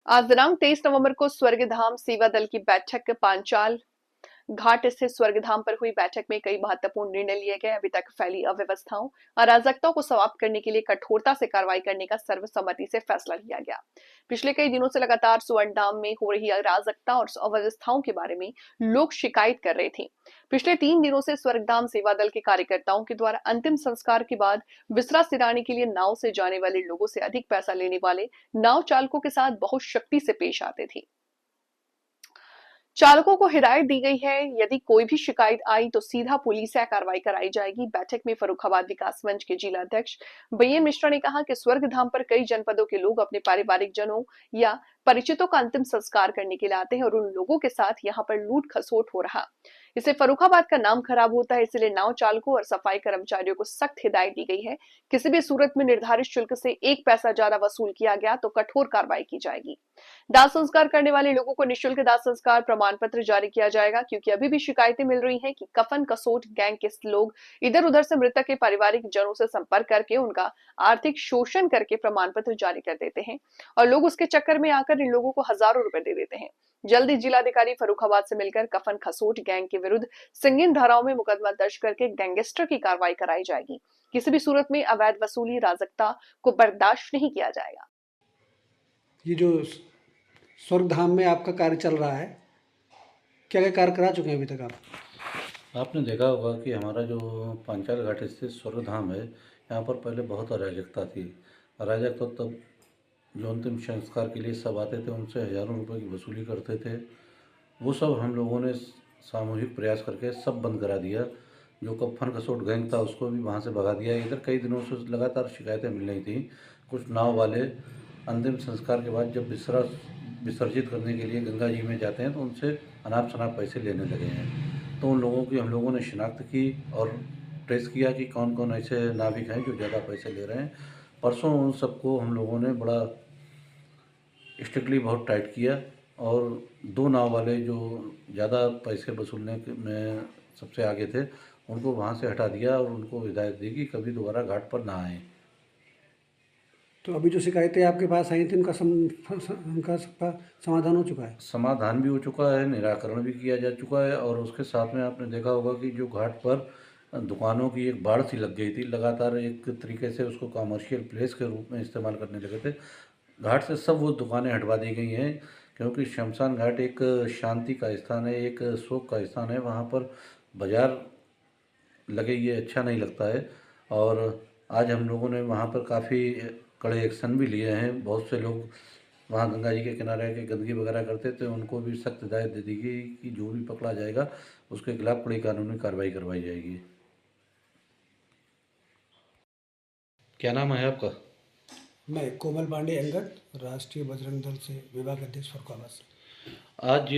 आज दिनांक 23 नवंबर को स्वर्गधाम सेवा दल की बैठक पांचाल घाट स्थित स्वर्गधाम पर हुई। बैठक में कई महत्वपूर्ण निर्णय लिए गए। अभी तक फैली अव्यवस्थाओं, अराजकताओं को समाप्त करने के लिए कठोरता से कार्रवाई करने का सर्वसम्मति से फैसला लिया गया। पिछले कई दिनों से लगातार स्वर्णधाम में हो रही अराजकता और अव्यवस्थाओं के बारे में लोग शिकायत कर रहे थे। पिछले 3 दिनों से स्वर्गधाम सेवा दल के कार्यकर्ताओं के द्वारा अंतिम संस्कार के बाद विसरा सिराने के लिए नाव से जाने वाले लोगों से अधिक पैसा लेने वाले नाव चालकों के साथ बहुत सख्ती से पेश आते थे। चालकों को हिदायत दी गई है, यदि कोई भी शिकायत आई तो सीधा पुलिस या कार्रवाई कराई जाएगी। बैठक में फर्रुखाबाद विकास मंच के जिला अध्यक्ष बी मिश्रा ने कहा कि स्वर्गधाम पर कई जनपदों के लोग अपने पारिवारिक जनों या परिचितों का अंतिम संस्कार करने के लिए आते हैं और उन लोगों के साथ यहाँ पर लूट खसोट हो रहा, इससे फर्रुखाबाद का नाम खराब होता है। इसलिए नाव चालकों और सफाई कर्मचारियों को सख्त हिदायत दी गई है। किसी भी सूरत में निर्धारित शुल्क से 1 पैसा ज्यादा वसूल किया गया तो कठोर कार्रवाई की जाएगी। दाह संस्कार करने वाले लोगों को निःशुल्क दाह संस्कार प्रमाण पत्र जारी किया जाएगा, क्योंकि अभी भी शिकायतें मिल रही हैं कि कफन कसोट गैंग के लोग इधर उधर से मृतक के पारिवारिक जनों से संपर्क करके उनका आर्थिक शोषण करके प्रमाण पत्र जारी कर देते हैं और लोग उसके चक्कर में आकर इन लोगों को हजारों रुपए दे देते हैं। जल्द ही जिलाधिकारी फर्रुखाबाद से मिलकर कफन खसोट गैंग के विरुद्ध संगीन धाराओं में मुकदमा दर्ज करके गैंगस्टर की कार्रवाई कराई जाएगी। किसी भी सूरत में अवैध वसूली, राजकता को बर्दाश्त नहीं किया जाएगा। ये जो स्वर्गधाम में आपका कार्य चल रहा है, क्या क्या कार्य करा चुके हैं अभी तक आप? आपने देखा होगा कि हमारा जो पांचाल घाट स्थित स्वर्गधाम है, यहाँ पर पहले बहुत अराजकता थी। अराजकता तब जो अंतिम संस्कार के लिए सब आते थे उनसे हज़ारों रुपए की वसूली करते थे। वो सब हम लोगों ने सामूहिक प्रयास करके सब बंद करा दिया। जो कफन खसोट गैंग था उसको भी वहाँ से भगा दिया। इधर कई दिनों से लगातार शिकायतें मिल रही थी। कुछ नाव वाले अंतिम संस्कार के बाद जब विसर्जित करने के लिए गंगा जी में जाते हैं तो उनसे अनाप शनाप पैसे लेने लगे हैं। तो उन लोगों की हम लोगों ने शिनाख्त की और ट्रेस किया कि कौन कौन ऐसे नाविक हैं जो ज़्यादा पैसे ले रहे हैं। परसों उन सबको हम लोगों ने बड़ा स्ट्रिक्टली बहुत टाइट किया और 2 नाव वाले जो ज़्यादा पैसे वसूलने में सबसे आगे थे उनको वहाँ से हटा दिया और उनको हिदायत दी कि कभी दोबारा घाट पर ना आएँ। तो अभी जो शिकायतें आपके पास आई थी उनका सबका समाधान हो चुका है? समाधान भी हो चुका है, निराकरण भी किया जा चुका है और उसके साथ में आपने देखा होगा कि जो घाट पर दुकानों की एक बाढ़ सी लग गई थी। लगातार एक तरीके से उसको कमर्शियल प्लेस के रूप में इस्तेमाल करने लगे थे। घाट से सब वो दुकानें हटवा दी गई हैं, क्योंकि शमशान घाट एक शांति का स्थान है, एक शोक का स्थान है। वहाँ पर बाज़ार लगे ये अच्छा नहीं लगता है। और आज हम लोगों ने वहाँ पर काफ़ी कड़े एक्शन भी लिए हैं। बहुत से लोग वहाँ गंगा जी के किनारे आके गंदगी वगैरह करते थे, उनको भी सख्त हिदायत दे दी गई कि जो भी पकड़ा जाएगा उसके खिलाफ कड़ी कानूनी कार्रवाई करवाई जाएगी। क्या नाम है आपका? मैं कोमल पांडे अंगद, राष्ट्रीय बजरंग दल से विभाग अध्यक्ष फर्रुखाबाद से। आज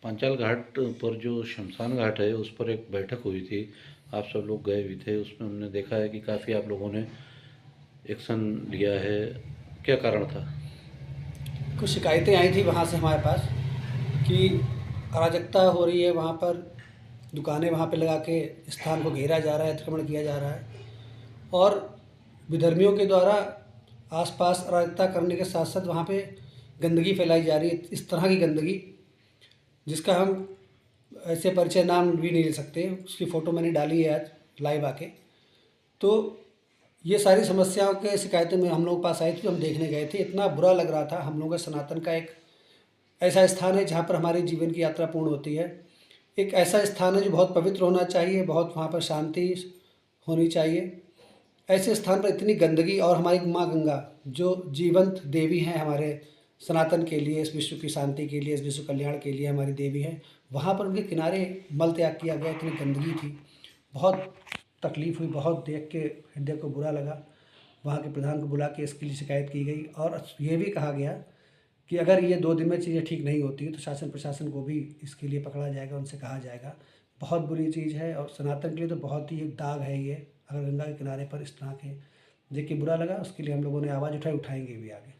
पांचाल घाट पर जो शमशान घाट है उस पर एक बैठक हुई थी। आप सब लोग गए भी थे। उसमें हमने देखा है कि काफ़ी आप लोगों ने एक्शन लिया है। क्या कारण था? कुछ शिकायतें आई थी वहाँ से हमारे पास कि अराजकता हो रही है, वहाँ पर दुकानें वहाँ पे लगा के स्थान को घेरा जा रहा है, अतिक्रमण किया जा रहा है और विधर्मियों के द्वारा आसपास अराजकता करने के साथ साथ वहाँ पे गंदगी फैलाई जा रही है। इस तरह की गंदगी जिसका हम ऐसे परिचय नाम भी नहीं ले सकते, उसकी फ़ोटो मैंने डाली है आज लाइव आके। तो ये सारी समस्याओं के शिकायतें में हम लोग के पास आई थी, हम देखने गए थे। इतना बुरा लग रहा था। हम लोगों का सनातन का एक ऐसा स्थान है जहाँ पर हमारे जीवन की यात्रा पूर्ण होती है। एक ऐसा स्थान है जो बहुत पवित्र होना चाहिए, बहुत वहाँ पर शांति होनी चाहिए। ऐसे स्थान पर इतनी गंदगी और हमारी माँ गंगा जो जीवंत देवी हैं हमारे सनातन के लिए, इस विश्व की शांति के लिए, इस विश्व कल्याण के लिए हमारी देवी हैं, वहाँ पर उनके किनारे मल त्याग किया गया। इतनी गंदगी थी, बहुत तकलीफ़ हुई, बहुत देख के हृदय को बुरा लगा। वहाँ के प्रधान को बुला के इसके लिए शिकायत की गई और ये भी कहा गया कि अगर ये 2 दिन में चीज़ें ठीक नहीं होती तो शासन प्रशासन को भी इसके लिए पकड़ा जाएगा, उनसे कहा जाएगा। बहुत बुरी चीज़ है और सनातन के लिए तो बहुत ही एक दाग है ये। अगर गंगा के किनारे पर इस तरह के देख के बुरा लगा, उसके लिए हम लोगों ने आवाज़ उठाएंगे भी आगे।